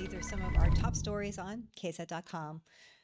these are some of our top stories on KSAT.com.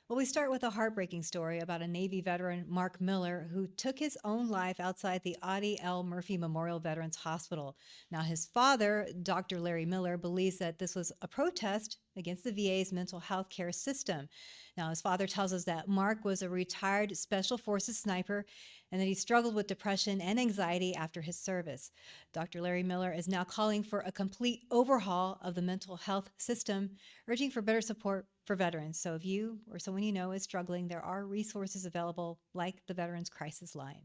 Well, we start with a heartbreaking story about a Navy veteran, Mark Miller, who took his own life outside the Audie L. Murphy Memorial Veterans Hospital. Now, his father, Dr. Larry Miller, believes that this was a protest against the VA's mental health care system. Now, his father tells us that Mark was a retired Special Forces sniper and that he struggled with depression and anxiety after his service. Dr. Larry Miller is now calling for a complete overhaul of the mental health system, urging for better support for veterans. So if you or someone you know is struggling, there are resources available like the Veterans Crisis Line.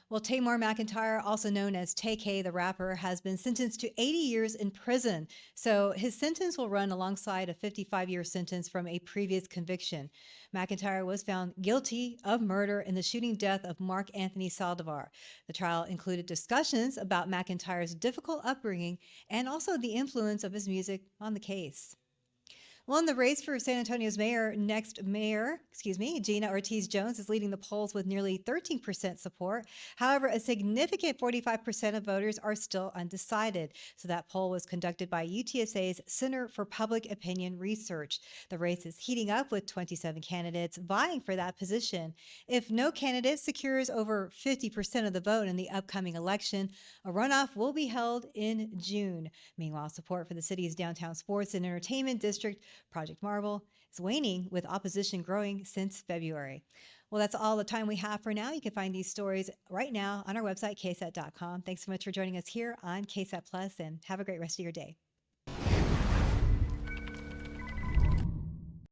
Well, Tamar McIntyre, also known as Tay-K the rapper, has been sentenced to 80 years in prison. So his sentence will run alongside a 55-year sentence from a previous conviction. McIntyre was found guilty of murder in the shooting death of Mark Anthony Saldivar. The trial included discussions about McIntyre's difficult upbringing and also the influence of his music on the case. Well, in the race for San Antonio's mayor, Gina Ortiz-Jones is leading the polls with nearly 13% support. However, a significant 45% of voters are still undecided. So that poll was conducted by UTSA's Center for Public Opinion Research. The race is heating up with 27 candidates vying for that position. If no candidate secures over 50% of the vote in the upcoming election, a runoff will be held in June. Meanwhile, support for the city's downtown sports and entertainment district, Project Marble, is waning, with opposition growing since February. Well, that's all the time we have for now. You can find these stories right now on our website, ksat.com. Thanks so much for joining us here on KSAT Plus, and have a great rest of your day.